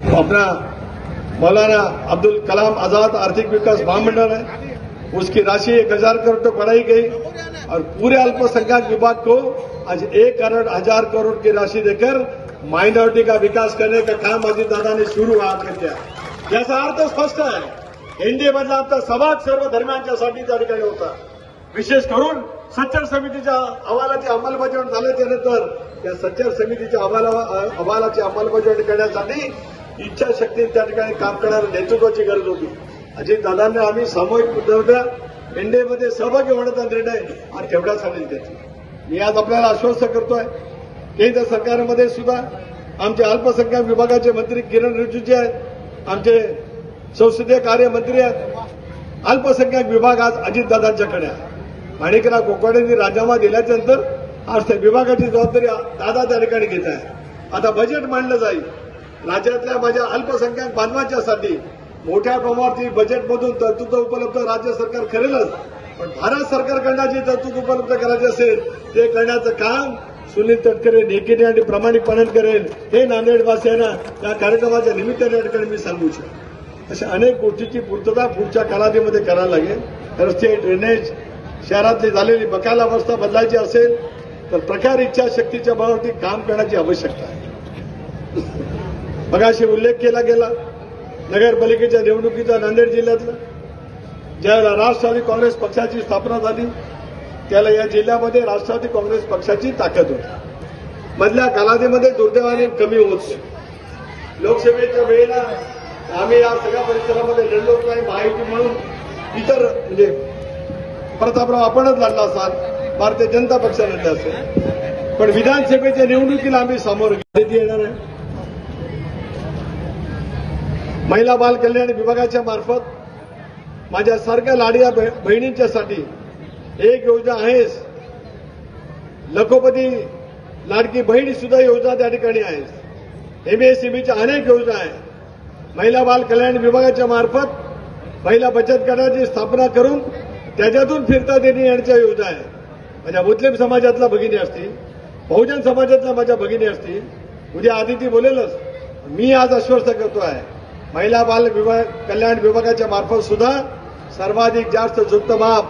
अपना मौलाना अब्दुल कलाम आजाद आर्थिक विकास महामंडल है, उसकी राशि 1000 करोड़ तक बढ़ाई गई और पूरे अल्पसंख्यक विभाग को आज 1,000 करोड़ की राशि देकर माइनॉरिटी का विकास करने का काम अजित दादा ने शुरू किया. याचा अर्थ स्पष्ट आहे. एनडीए मधला आमचा सहभाग सर्व धर्मांच्यासाठी त्या ठिकाणी होता. विशेष करून सच्चर समितीच्या अहवालाची अंमलबजावणी झाल्याच्यानंतर या सच्चर समितीच्या अहवालाची अंमलबजावणी करण्यासाठी इच्छाशक्ती त्या ठिकाणी काम करणाऱ्या नेतृत्वाची गरज होती. अजित दादांना आम्ही सामूहिक मुद्द्यावर एनडीएमध्ये सहभागी होण्याचा निर्णय हा तेवढ्यासाठी घेतला. मी आज आपल्याला आश्वस्त करतोय, केंद्र सरकारमध्ये सुद्धा आमचे अल्पसंख्याक विभागाचे मंत्री किरण रिजिजू आहेत, आमचे संसदीय कार्य मंत्री आहेत. अल्पसंख्याक विभाग आज अजितदादांच्याकडे आहे. माणिकराव कोकाटेंनी राजीनामा दिल्यानंतर आज त्या विभागाची जबाबदारी दादा त्या ठिकाणी घेत आहे. आता बजेट मांडलं जाईल. राज्यातल्या माझ्या अल्पसंख्याक बांधवांच्यासाठी मोठ्या प्रमाणात बजेटमधून तरतूद उपलब्ध राज्य सरकार करेलच, पण भारत सरकारकडनं जी तरतूद उपलब्ध करायची असेल ते करण्याचं काम सुनील तटकरे नेकीने आणि प्रामाणिकपणे करेल, हे नांदेडवासियांना या कार्यक्रमाच्या निमित्ताने या ठिकाणी मी सांगू इच्छितो. अशा अनेक गोष्टीची पूर्तता पुढच्या कालावधीमध्ये करायला लागेल. रस्ते, ड्रेनेज, शहरातली झालेली बकाल अवस्था बदलायची असेल तर प्रखर इच्छाशक्तीच्या बळावरती काम करण्याची आवश्यकता आहे. मगाशी उल्लेख केला गेला नगरपालिकेच्या निवडणुकीचा नांदेड जिल्ह्यातला. ज्यावेळेला राष्ट्रवादी काँग्रेस पक्षाची स्थापना झाली त्याला या जिल्ह्यामध्ये राष्ट्रवादी काँग्रेस पक्षाची ताकद होती. मधल्या कालावधीमध्ये दुर्दैवाने कमी होत. लोकसभेच्या वेळेला आम्ही या सगळ्या परिसरामध्ये लढलो नाही. महायुती म्हणून इतर म्हणजे प्रतापराव आपणच लढला असाल, भारतीय जनता पक्ष लढला असेल, पण विधानसभेच्या निवडणुकीला आम्ही समोर येणार आहे. महिला बाल कल्याण विभागाच्या मार्फत माझ्या सारख्या लाडक्या बहिणींच्यासाठी एक योजना आहेच. लखोपती लाडकी बहिणी सुद्धा योजना त्या ठिकाणी आहे. एमएसएमईच्या अनेक योजना आहेत. महिला बाल कल्याण विभागाच्या मार्फत महिला बचत गटाची स्थापना करून त्याच्यातून फिरता देणे यांच्या योजना आहेत. माझ्या मुस्लिम समाजातल्या भगिनी असतील, बहुजन समाजातल्या माझ्या भगिनी असतील, उद्या आदिती बोलेलच. मी आज आश्वस्त करतो आहे, महिला बाल कल्याण विभागाच्या मार्फत सुद्धा सर्वाधिक जास्त जुक्त माप